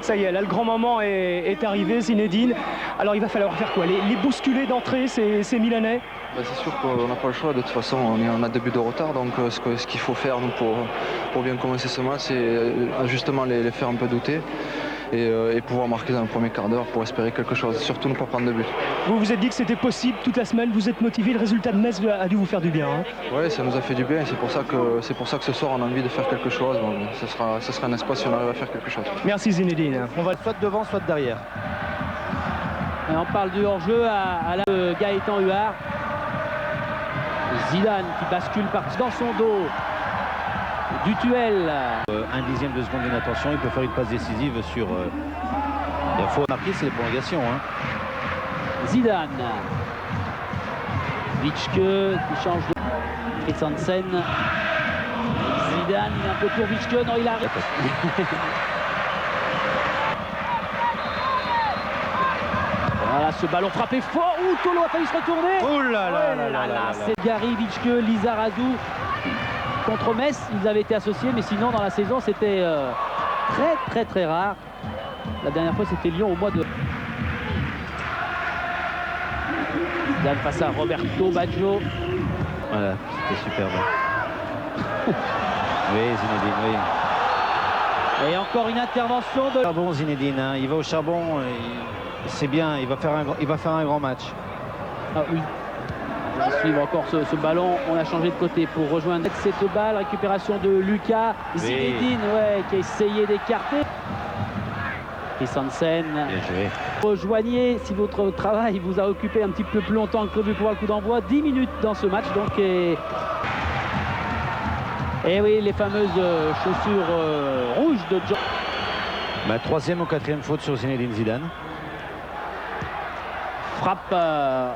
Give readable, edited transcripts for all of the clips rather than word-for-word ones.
Ça y est, là le grand moment est arrivé, Zinedine. Alors il va falloir faire quoi? Les bousculer d'entrée, ces Milanais? C'est sûr qu'on n'a pas le choix, de toute façon on a 2 buts de retard, donc ce qu'il faut faire nous, pour bien commencer ce match, c'est justement les faire un peu douter et pouvoir marquer dans le premier quart d'heure pour espérer quelque chose, surtout ne pas prendre de but. Vous vous êtes dit que c'était possible toute la semaine, vous êtes motivé, le résultat de Metz a dû vous faire du bien. Hein? Oui, ça nous a fait du bien et c'est pour ça que ce soir on a envie de faire quelque chose. Bon, ce sera un espace si on arrive à faire quelque chose. Merci Zinedine. On va soit devant, soit derrière. Et on parle du hors-jeu à la Gaëtan Huard. Zidane qui bascule dans son dos. Du Tuel. Un dixième de seconde d'inattention, il peut faire une passe décisive sur... il faut marquer, c'est les prolongations. Hein. Zidane. Witschke qui change de... Christensen. Zidane, il est un peu pour Witschke. Non, il arrive. Voilà, ce ballon frappé fort. Ouh, Tolo a failli se retourner. Oh là là là là là. C'est Gary, Witschke, Lizarazu. Contre Metz, ils avaient été associés, mais sinon dans la saison c'était très rare. La dernière fois c'était Lyon au mois de... Zidane face à Roberto Baggio. Voilà, c'était superbe. Oui, Zinedine, oui. Et encore une intervention de... Charbon, Zinedine, hein. Il va au charbon, c'est bien, il va faire un grand match. Ah oui. On va suivre encore ce ballon, on a changé de côté pour rejoindre cette balle, récupération de Lucas. Zinedine, ouais, qui a essayé d'écarter. Christensen. Rejoignez, si votre travail vous a occupé un petit peu plus longtemps que prévu pour voir le coup d'envoi, 10 minutes dans ce match. Donc, et oui, les fameuses chaussures rouges de John. Troisième ou quatrième faute sur Zinedine Zidane. Frappe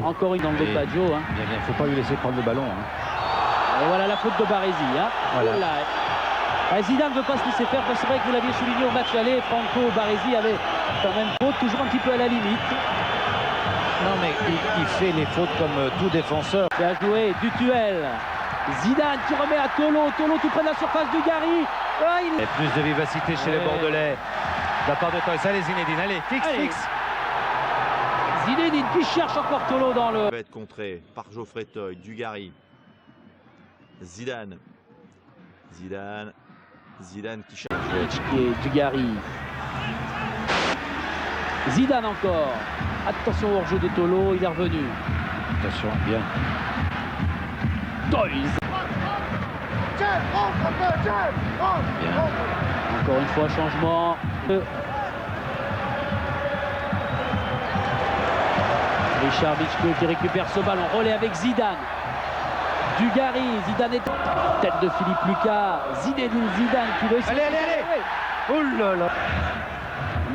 encore une dans le dos de Baggio. Hein. Bien, il ne faut pas lui laisser prendre le ballon. Hein. Et voilà la faute de Baresi. Hein. Voilà. Zidane ne veut pas se laisser faire. C'est vrai que vous l'aviez souligné au match aller. Franco Baresi avait quand même faute, toujours un petit peu à la limite. Non, mais il fait les fautes comme tout défenseur. Bien joué, du Tuel. Zidane qui remet à Tolo. Tolo tout près de la surface du Gary. Et plus de vivacité chez les Bordelais. De la part de Toys. Allez, Zinedine, allez, fixe. Zinedine qui cherche encore Tolo dans le... Va être contré par Geoffrey Toy, Dugarry. Zidane qui cherche. Dugarry. Zidane encore. Attention au hors-jeu de Tolo, il est revenu. Attention, bien. Toys. Bien. Encore une fois, changement. Richard Witschke qui récupère ce ballon. Relais avec Zidane. Dugarry. Zidane est... Tête de Philippe Lucas. Zinedine Zidane qui veut... Allez. Oh là là.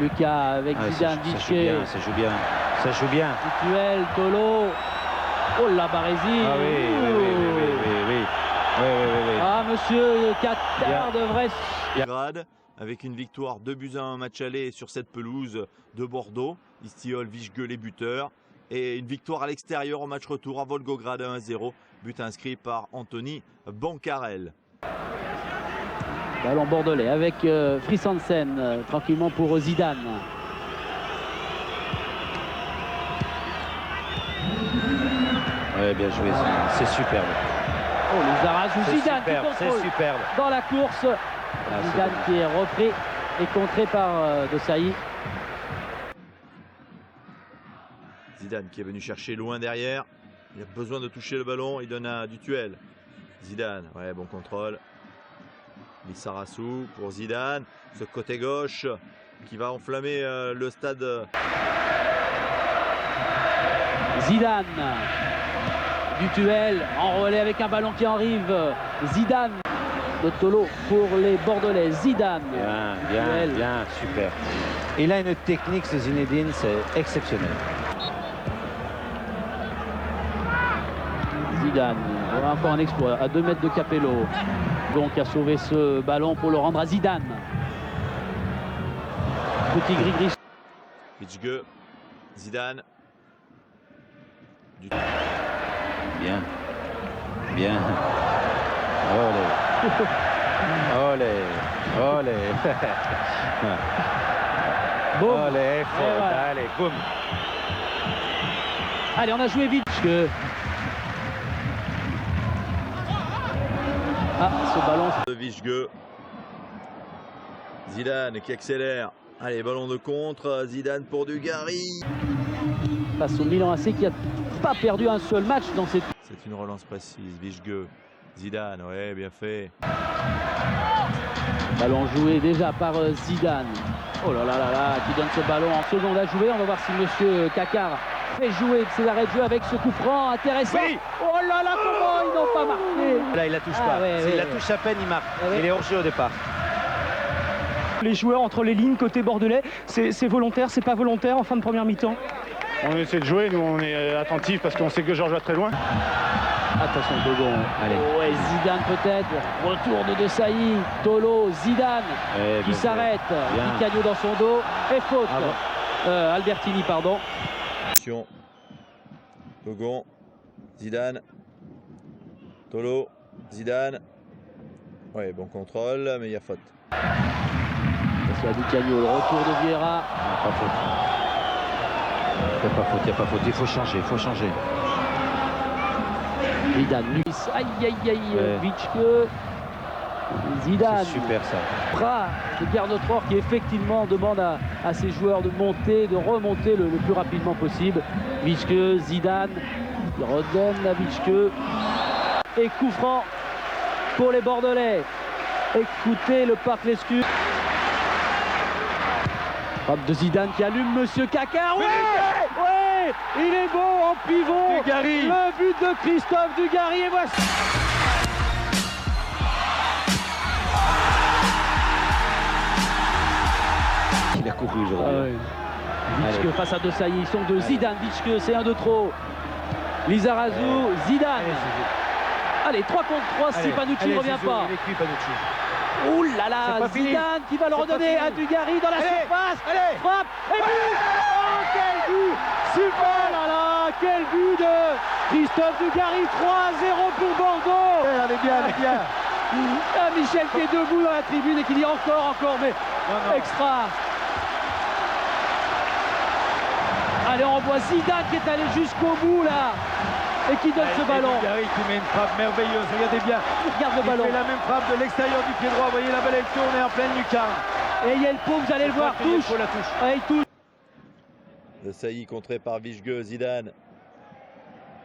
Lucas avec Zidane, Witschke. Ça joue bien. Tuel, Tolo. Oh la Baresi. Ah oui. Ah, monsieur Qatar devrait... Grade avec une victoire 2-1 en match aller sur cette pelouse de Bordeaux. Istiol, Witschke les buteurs. Et une victoire à l'extérieur au match retour à Volgograd 1-0. But inscrit par Anthony Bancarel. Ballon bordelais avec Christensen tranquillement pour Zidane. Ouais, bien joué, c'est superbe. Oh, les Arras ou Zidane qui c'est contrôle superbe. dans la course. Zidane qui est repris et contré par De Sailly. Zidane qui est venu chercher loin derrière. Il a besoin de toucher le ballon. Il donne à du Tuel. Zidane, ouais, bon contrôle. Lissarassou pour Zidane. Ce côté gauche qui va enflammer le stade. Zidane. Du Tuel en relais avec un ballon qui arrive. Zidane de Tolo pour les Bordelais. Zidane. Bien, super. Il a une technique, ce Zinedine, c'est exceptionnel. Zidane, voilà encore un exploit à 2 mètres de Capello. Donc a sauvé ce ballon pour le rendre à Zidane. Petit gris-gris. Witschke, Zidane. Bien. Olé. Boum. Allez, voilà. allez, boum. Allez, on a joué vite. Ah, ce ballon. De Vichgueux. Zidane qui accélère. Allez, ballon de contre. Zidane pour Dugarry. Face au Milan AC qui n'a pas perdu un seul match dans cette... C'est une relance précise. Vichgueux. Zidane, ouais, bien fait. Ballon joué déjà par Zidane. Oh là là là là, qui donne ce ballon en seconde à jouer. On va voir si monsieur Kakar fait jouer ses arrêts de jeu avec ce coup franc intéressant. Oui. Oh là là, comment ils n'ont pas marqué. Là, il la touche Ah, pas. ouais, S'il ouais, la ouais. touche à peine, il marque. Ouais. Il est hors jeu au départ. Les joueurs entre les lignes côté bordelais, c'est volontaire, c'est pas volontaire en fin de première mi-temps? On essaie de jouer, nous on est attentifs parce qu'on sait que Georges va très loin. Attention, Dogon. Allez. Ouais, Zidane peut-être. Retour de Desailly. Tolo, Zidane Eh, qui bien s'arrête. Bien. Di Canio dans son dos. Et faute. Ah Albertini, pardon. Attention. Dogon. Zidane. Tolo. Zidane. Ouais, bon contrôle, mais il y a faute. Attention à Di Canio. Le retour de Vieira. Pas faute. Il n'y a pas faute, il n'y a pas faute. Il faut changer, il faut changer. Zidane, Luis. Aïe, aïe, aïe. Ouais. Vichke. Zidane. C'est super ça. Bras de Garnotror qui effectivement demande à ses joueurs de monter, de remonter le plus rapidement possible. Vichke, Zidane, il redonne à Vichke. Et coup franc pour les Bordelais. Écoutez le Parc Lescure. Frappe de Zidane qui allume monsieur Kakar. Ouais, ouais, il est beau en pivot. Dugarry. Le but de Christophe Dugarry. Et voici. Il a couru aujourd'hui. Vichke face à Desailly, ils sont deux. Zidane, Vichke, c'est un de trop. Lizarazu, Zidane. Allez, 3 contre 3, si Panucci ne revient pas. Il est cuit, Panucci. Ouh là là, Zidane qui va le redonner à Dugarry dans la surface. Frappe et but. Oh, quel but. Super. Oh là là, quel but de Christophe Dugarry. 3-0 pour Bordeaux. Elle est bien, elle est bien. Ah, Michel qui est debout dans la tribune et qui dit encore, mais extra. Allez, on voit Zidane qui est allé jusqu'au bout là et qui donne ce ballon. Dugarry qui met une frappe merveilleuse, regardez bien. Regarde le Il ballon. fait la même frappe de l'extérieur du pied droit, vous voyez la belle action, on est en pleine lucarne. Et Yelpo, vous allez le voir, touche. La touche. Ouais, il touche. Desailly contré par Vichgueux, Zidane.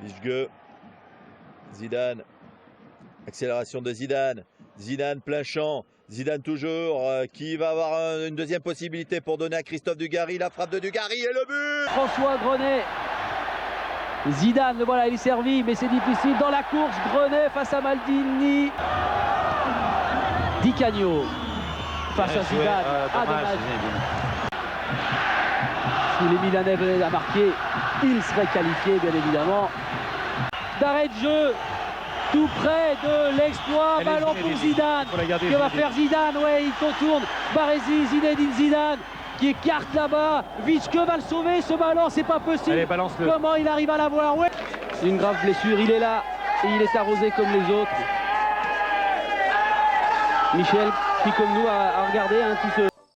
Vichgueux. Zidane. Accélération de Zidane. Zidane plein champ. Zidane toujours qui va avoir une deuxième possibilité pour donner à Christophe Dugarry. La frappe de Dugarry et le but. François Grenet. Zidane, voilà, il est servi, mais c'est difficile. Dans la course, Grenet face à Maldini. Di Canio face à Zidane. Dommage. Si les Milanais venaient à marquer, ils seraient qualifiés, bien évidemment. D'arrêt de jeu, tout près de l'exploit. Ballon pour Zidane. Que va faire Zidane? Ouais, il contourne Baresi, Zinedine Zidane qui écarte là-bas. Vichke va le sauver, ce ballon, c'est pas possible. Allez, balance-le. Comment il arrive à l'avoir? Ouais. C'est une grave blessure, il est là et il est arrosé comme les autres. Michel, qui comme nous a regardé, qui se